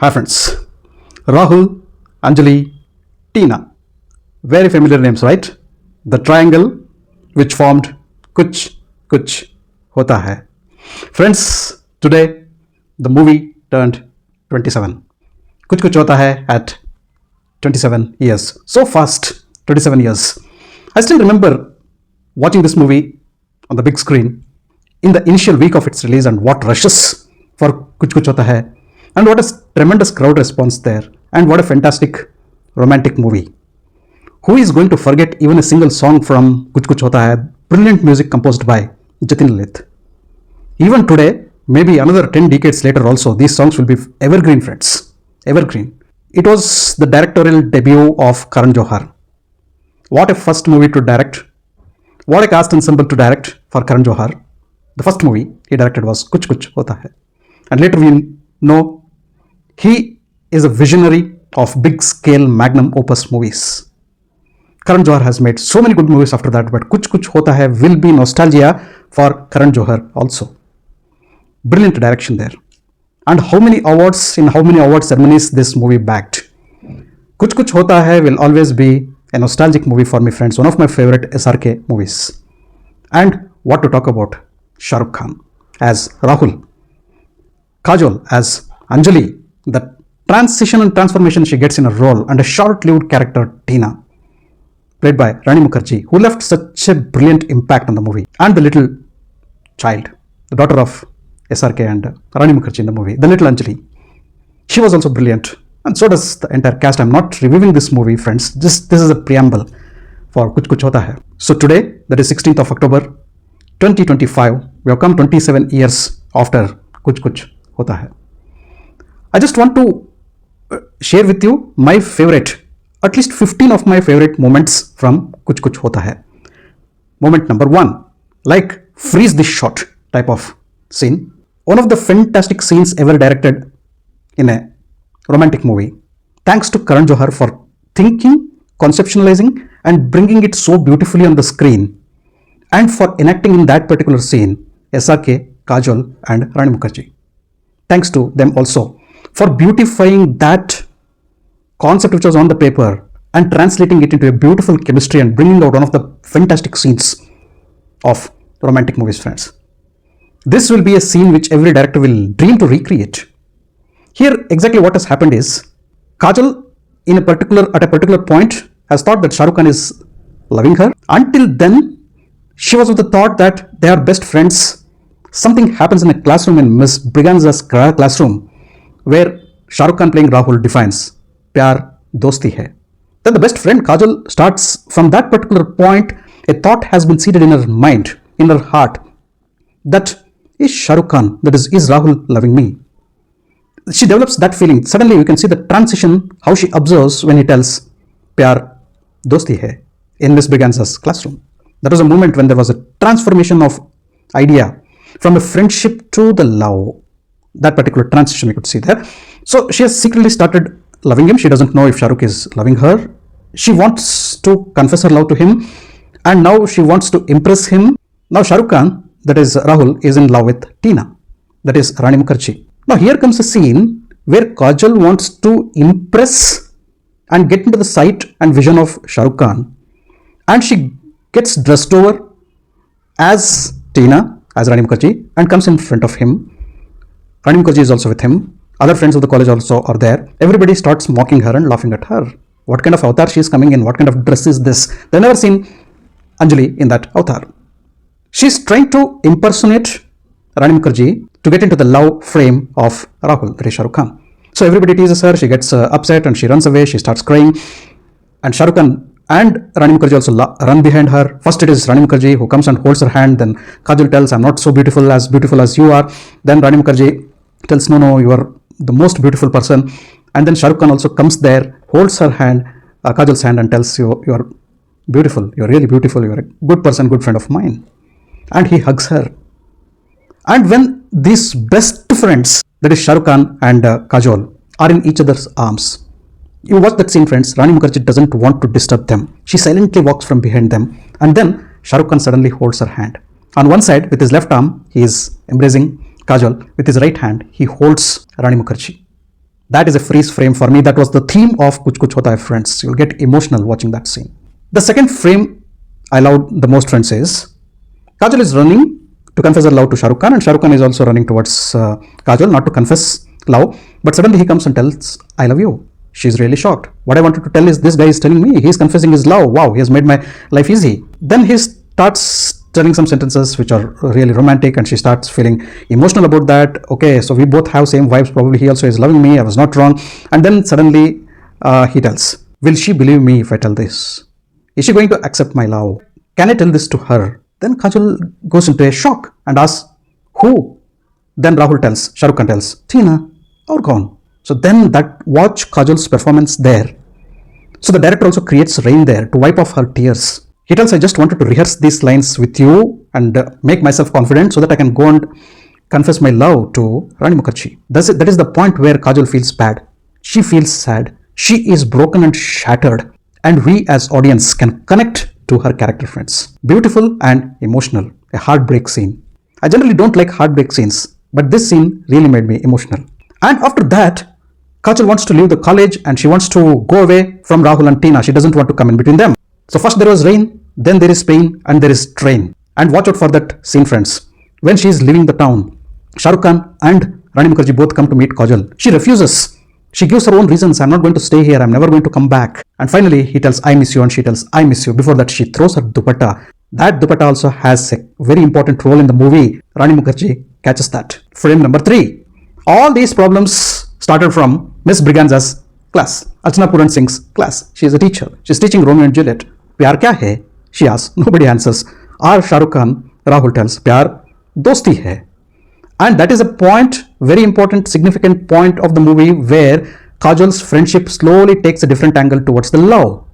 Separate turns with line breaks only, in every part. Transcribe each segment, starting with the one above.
Hi friends, Rahul, Anjali, Tina. Very familiar names, right? The triangle which formed Kuch Kuch Hota Hai. Friends, today the movie turned 27. Kuch Kuch Hota Hai at 27 years. So fast, 27 years. I still remember watching this movie on the big screen in the initial week of its release and what rushes for Kuch Kuch Hota Hai and what a tremendous crowd response there and what a fantastic romantic movie. Who is going to forget even a single song from Kuch Kuch Hota Hai? Brilliant music composed by Jatin Lalit. Even today, maybe another 10 decades later also, these songs will be evergreen, friends. Evergreen. It was the directorial debut of Karan Johar. What a first movie to direct. What a cast ensemble to direct for Karan Johar. The first movie he directed was Kuch Kuch Hota Hai. And later we know he is a visionary of big scale magnum opus movies. Karan Johar has made so many good movies after that, but Kuch Kuch Hota Hai will be nostalgia for Karan Johar also. Brilliant direction there. And how many awards in how many award ceremonies this movie bagged. Kuch Kuch Hota Hai will always be a nostalgic movie for me, friends. One of my favorite SRK movies. And what to talk about? Shah Rukh Khan as Rahul, Kajol as Anjali, the transition and transformation she gets in a role, and a short-lived character Tina, played by Rani Mukherjee, who left such a brilliant impact on the movie, and the little child, the daughter of SRK and Rani Mukherjee in the movie, the little Anjali. She was also brilliant, and so does the entire cast. I'm not reviewing this movie, friends. This is a preamble for Kuch Kuch Hota Hai. So today, that is 16th of October, 2025, we have come 27 years after Kuch Kuch Hota Hai. I just want to share with you my favorite, at least 15 of my favorite moments from Kuch Kuch Hota Hai. Moment number 1, like freeze this shot type of scene. One of the fantastic scenes ever directed in a romantic movie. Thanks to Karan Johar for thinking, conceptualizing and bringing it so beautifully on the screen, and for enacting in that particular scene SRK, Kajol and Rani Mukherjee. Thanks to them also for beautifying that concept which was on the paper and translating it into a beautiful chemistry and bringing out one of the fantastic scenes of romantic movies, friends. This will be a scene which every director will dream to recreate. Here exactly what has happened is Kajol at a particular point has thought that Shah Rukh Khan is loving her. Until then she was of the thought that they are best friends. Something happens in a classroom in Miss Briganza's classroom where Shah Rukh Khan playing Rahul defines Pyar Dosti Hai. Then the best friend Kajol starts from that particular point. A thought has been seeded in her mind, in her heart, that is Shah Rukh Khan, that is Rahul loving me? She develops that feeling. Suddenly you can see the transition, how she observes when he tells Pyar Dosti Hai in Miss Briganza's classroom. That was a moment when there was a transformation of idea from a friendship to the love. That particular transition we could see there. So she has secretly started loving him. She doesn't know if Shah Rukh is loving her. She wants to confess her love to him, and now she wants to impress him. Now Shah Rukh Khan, that is Rahul, is in love with Tina, that is Rani Mukherjee. Now here comes a scene where Kajol wants to impress and get into the sight and vision of Shah Rukh Khan, and she gets dressed over as Tina, as Rani Mukherjee, and comes in front of him. Rani Mukherjee is also with him. Other friends of the college also are there. Everybody starts mocking her and laughing at her. What kind of avatar she is coming in? What kind of dress is this? They've never seen Anjali in that avatar. She's trying to impersonate Rani Mukherjee to get into the love frame of Rahul, that is Shah Rukh Khan. So everybody teases her. She gets upset and she runs away. She starts crying. And Shah Rukh Khan and Rani Mukherjee also run behind her. First it is Rani Mukherjee who comes and holds her hand. Then Kajol tells, I'm not so beautiful as you are. Then Rani Mukherjee tells, no, you are the most beautiful person. And then Shah Rukh Khan also comes there, holds her hand, Kajol's hand, and tells you are beautiful, you're really beautiful, you're a good person, good friend of mine. And he hugs her. And when these best friends, that is Shah Rukh Khan and Kajol, are in each other's arms, you watch that scene, friends. Rani Mukherjee doesn't want to disturb them. She silently walks from behind them, and then Shah Rukh Khan suddenly holds her hand. On one side, with his left arm, he is embracing Kajol. With his right hand, he holds Rani Mukherjee. That is a freeze frame for me. That was the theme of Kuch Kuch Hota Hai, friends. You'll get emotional watching that scene. The second frame I loved the most, friends, is Kajol is running to confess her love to Shah Rukh Khan, and Shah Rukh Khan is also running towards Kajol, not to confess love, but suddenly he comes and tells, I love you. She's really shocked. What I wanted to tell is, this guy is telling me he's confessing his love. Wow, he has made my life easy. Then he starts telling some sentences which are really romantic, and she starts feeling emotional about that. Okay, so we both have same vibes. Probably he also is loving me. I was not wrong. And then suddenly he tells, will she believe me if I tell this? Is she going to accept my love? Can I tell this to her? Then Kajol goes into a shock and asks, who? Then Shah Rukh Khan tells, Tina, or gone. So then watch Kajol's performance there. So the director also creates rain there to wipe off her tears. He tells, I just wanted to rehearse these lines with you and make myself confident so that I can go and confess my love to Rani Mukherjee. That is the point where Kajol feels bad. She feels sad. She is broken and shattered. And we as audience can connect to her character, friends. Beautiful and emotional. A heartbreak scene. I generally don't like heartbreak scenes, but this scene really made me emotional. And after that, Kajol wants to leave the college and she wants to go away from Rahul and Tina. She doesn't want to come in between them. So first there was rain, then there is pain, and there is train. And watch out for that scene, friends. When she is leaving the town, Shah Rukh Khan and Rani Mukherjee both come to meet Kajol. She refuses. She gives her own reasons. I'm not going to stay here. I'm never going to come back. And finally, he tells, I miss you. And she tells, I miss you. Before that, she throws her dupatta. That dupatta also has a very important role in the movie. Rani Mukherjee catches that. Frame number 3. All these problems started from Miss Briganza's class. Archana Puran Singh's class. She is a teacher. She's teaching Romeo and Juliet. Pyar kya hai? She asks. Nobody answers. Or Shah Rukh Khan, Rahul tells, Pyar dosti hai. And that is a point, very important, significant point of the movie where Kajol's friendship slowly takes a different angle towards the love.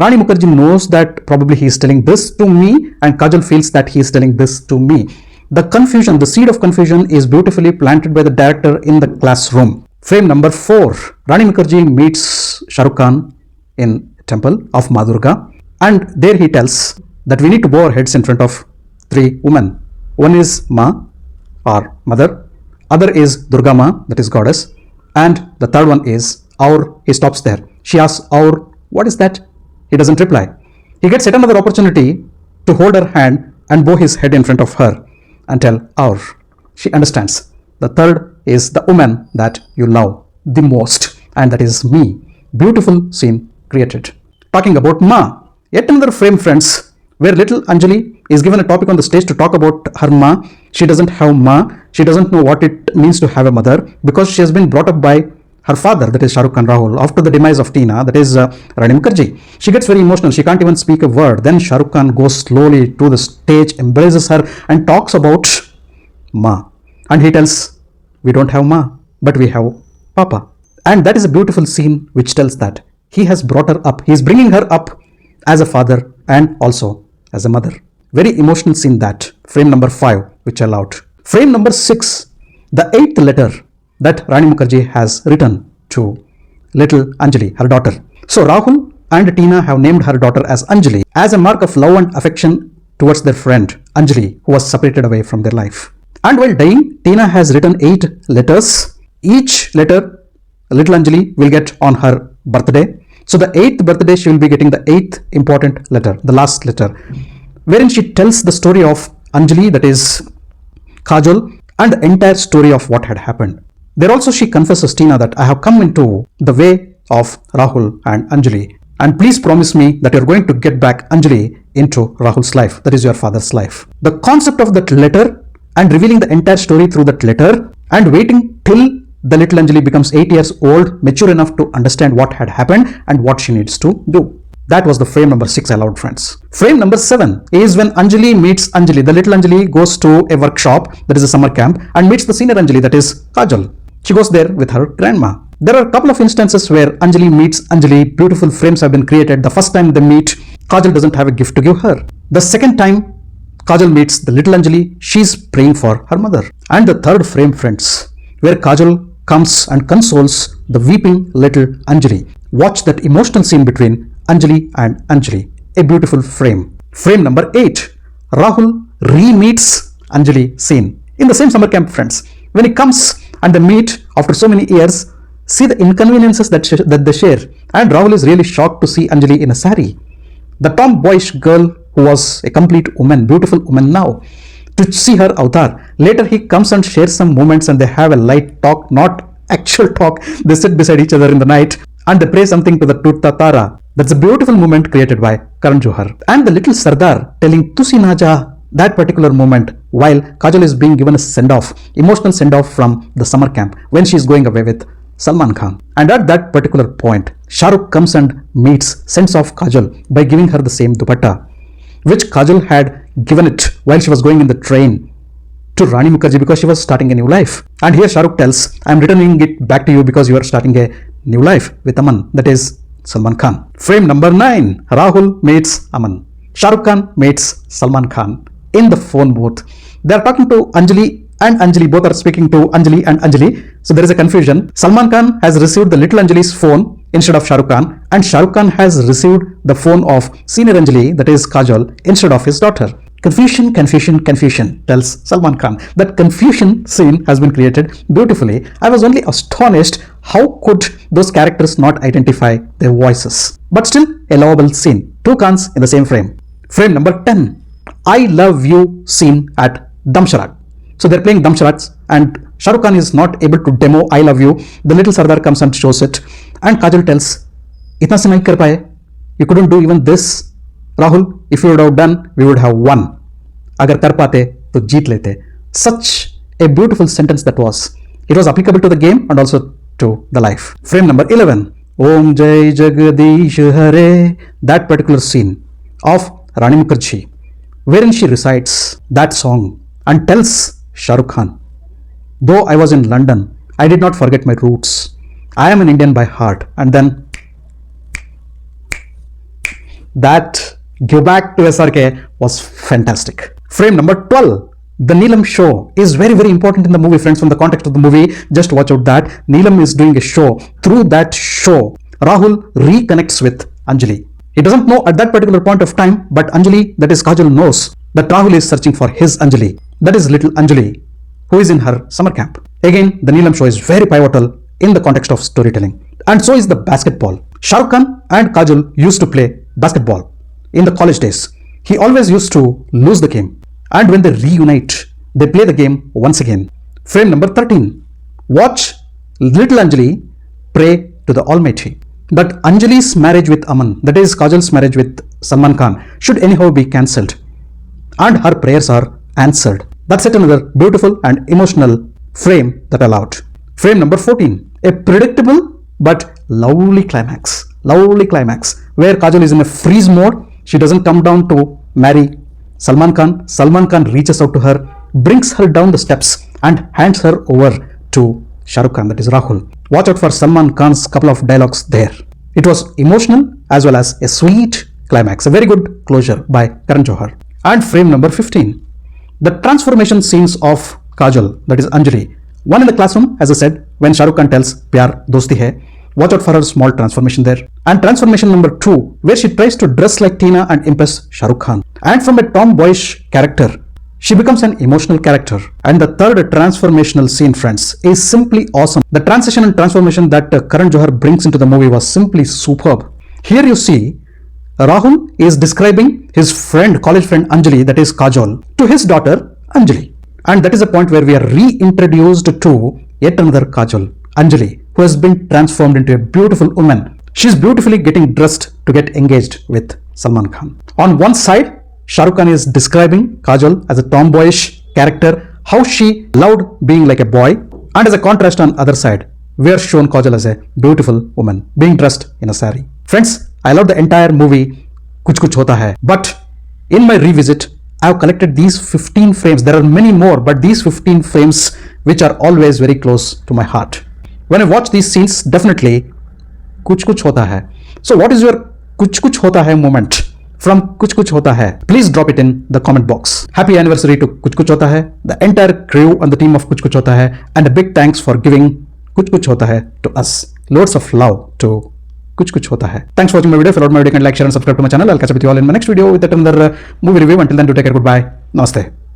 Rani Mukherjee knows that probably he is telling this to me, and Kajol feels that he is telling this to me. The confusion, the seed of confusion is beautifully planted by the director in the classroom. Frame number 4. Rani Mukherjee meets Shah Rukh Khan in a temple of Ma Durga, and there he tells that we need to bow our heads in front of 3 women. One is Ma, or mother, other is Durga Ma, that is goddess, and the third one is Aur. He stops there. She asks, Aur, what is that? He doesn't reply. He gets yet another opportunity to hold her hand and bow his head in front of her and tell, Aur. She understands. The third is the woman that you love the most, and that is me. Beautiful scene created. Talking about Ma, yet another frame, friends, where little Anjali is given a topic on the stage to talk about her Ma. She doesn't have Ma. She doesn't know what it means to have a mother because she has been brought up by her father, that is Shah Rukh Khan Rahul, after the demise of Tina, that is Rani Mukherjee. She gets very emotional. She can't even speak a word. Then Shah Rukh Khan goes slowly to the stage, embraces her and talks about Ma. And he tells, we don't have Ma, but we have Papa. And that is a beautiful scene which tells that he has brought her up. He is bringing her up as a father and also as a mother. Very emotional scene that. Frame number 5, which I loved. Frame number 6, the 8th letter that Rani Mukherjee has written to little Anjali, her daughter. So Rahul and Tina have named her daughter as Anjali as a mark of love and affection towards their friend Anjali, who was separated away from their life. And while dying, Tina has written 8 letters. Each letter little Anjali will get on her birthday. So the 8th birthday, she will be getting the 8th important letter, the last letter, wherein she tells the story of Anjali, that is Kajol, and the entire story of what had happened. There also she confesses Tina that I have come into the way of Rahul and Anjali, and please promise me that you're going to get back Anjali into Rahul's life, that is your father's life. The concept of that letter and revealing the entire story through that letter and waiting till the little Anjali becomes 8 years old, mature enough to understand what had happened and what she needs to do. That was the frame number 6 I loved, friends. Frame number 7 is when Anjali meets Anjali. The little Anjali goes to a workshop, that is a summer camp, and meets the senior Anjali, that is Kajol. She goes there with her grandma. There are a couple of instances where Anjali meets Anjali. Beautiful frames have been created. The first time they meet, Kajol doesn't have a gift to give her. The second time, Kajol meets the little Anjali, she's praying for her mother. And the third frame, friends, where Kajol comes and consoles the weeping little Anjali. Watch that emotional scene between Anjali and Anjali. A beautiful frame. Frame number 8. Rahul re-meets Anjali scene. In the same summer camp, friends. When he comes and they meet after so many years, See the inconveniences that they share. And Rahul is really shocked to see Anjali in a sari. The tomboyish girl who was a complete woman, beautiful woman now, to see her avatar. Later he comes and shares some moments and they have a light talk, not actual talk. They sit beside each other in the night and they pray something to the Tutta Tara. That's a beautiful moment created by Karan Johar. And the little Sardar telling Tusi na ja, that particular moment while Kajol is being given a send-off, emotional send-off from the summer camp when she is going away with Salman Khan. And at that particular point, Shah Rukh comes and sends off Kajol by giving her the same dupatta, which Kajol had given it while she was going in the train to Rani Mukherjee because she was starting a new life. And here Shah Rukh tells, I am returning it back to you because you are starting a new life with Aman, that is Salman Khan. Frame number 9, Rahul meets Aman. Shah Rukh Khan meets Salman Khan in the phone booth. They are talking to Anjali and Anjali, both are speaking to Anjali and Anjali. So there is a confusion. Salman Khan has received the little Anjali's phone instead of Shah Rukh Khan, and Shah Rukh Khan has received the phone of senior Anjali, that is Kajol, instead of his daughter. Confusion, confusion, confusion, tells Salman Khan. That confusion scene has been created beautifully. I was only astonished how could those characters not identify their voices. But still a lovable scene. Two Khans in the same frame. Frame number 10, I love you scene at Damsharat. So they're playing Damsharats and Shah Rukh Khan is not able to demo I love you. The little Sardar comes and shows it and Kajol tells, Itna se nahi kar paye. You couldn't do even this. Rahul, if you would have done, we would have won. Agar kar pate, to jeet lete. Such a beautiful sentence that was. It was applicable to the game and also to the life. Frame number 11, Om Jai Jagadish Hare. That particular scene of Rani Mukherjee, wherein she recites that song and tells Shah Rukh Khan, though I was in London, I did not forget my roots. I am an Indian by heart. And then that give back to SRK was fantastic. Frame number 12, the Neelam show is very, very important in the movie, friends. From the context of the movie, just watch out that Neelam is doing a show. Through that show, Rahul reconnects with Anjali. He doesn't know at that particular point of time, but Anjali, that is Kajol, knows that Rahul is searching for his Anjali. That is little Anjali, who is in her summer camp. Again, the Neelam show is very pivotal in the context of storytelling. And so is the basketball. Shah Rukh Khan and Kajol used to play basketball in the college days. He always used to lose the game. And when they reunite, they play the game once again. Frame number 13. Watch little Anjali pray to the Almighty that Anjali's marriage with Aman, that is Kajol's marriage with Salman Khan, should anyhow be cancelled. And her prayers are answered. That's yet another beautiful and emotional frame that allowed. Frame number 14. A predictable but lovely climax. Lovely climax where Kajol is in a freeze mode. She doesn't come down to marry Salman Khan. Salman Khan reaches out to her, brings her down the steps and hands her over to Shah Rukh Khan, that is Rahul. Watch out for Salman Khan's couple of dialogues there. It was emotional as well as a sweet climax. A very good closure by Karan Johar. And frame number 15. The transformation scenes of Kajol, that is Anjali. One in the classroom, as I said, when Shah Rukh Khan tells Pyar Dosti Hai. Watch out for her small transformation there. And transformation number 2, where she tries to dress like Tina and impress Shah Rukh Khan. And from a tomboyish character, she becomes an emotional character. And the third transformational scene, friends, is simply awesome. The transition and transformation that Karan Johar brings into the movie was simply superb. Here you see Rahul is describing his friend, college friend Anjali, that is Kajol, to his daughter Anjali. And that is a point where we are reintroduced to yet another Kajol, Anjali, who has been transformed into a beautiful woman. She is beautifully getting dressed to get engaged with Salman Khan. On one side, Shah Rukh Khan is describing Kajol as a tomboyish character, how she loved being like a boy, and as a contrast on other side, we are shown Kajol as a beautiful woman being dressed in a sari. Friends, I love the entire movie Kuch Kuch Hota Hai, but in my revisit, I have collected these 15 frames. There are many more, but these 15 frames which are always very close to my heart. When I watch these scenes, definitely Kuch Kuch Hota Hai. So what is your Kuch Kuch Hota Hai moment from Kuch Kuch Hota Hai? Please drop it in the comment box. Happy anniversary to Kuch Kuch Hota Hai, the entire crew and the team of Kuch Kuch Hota Hai, and a big thanks for giving Kuch Kuch Hota Hai to us. Loads of love to Kuch Kuch Hota Hai. Thanks for watching my video. If you loved my video, can like, share and subscribe to my channel. I'll catch up with you all in my next video with another movie review. Until then, do take care. Goodbye. Namaste.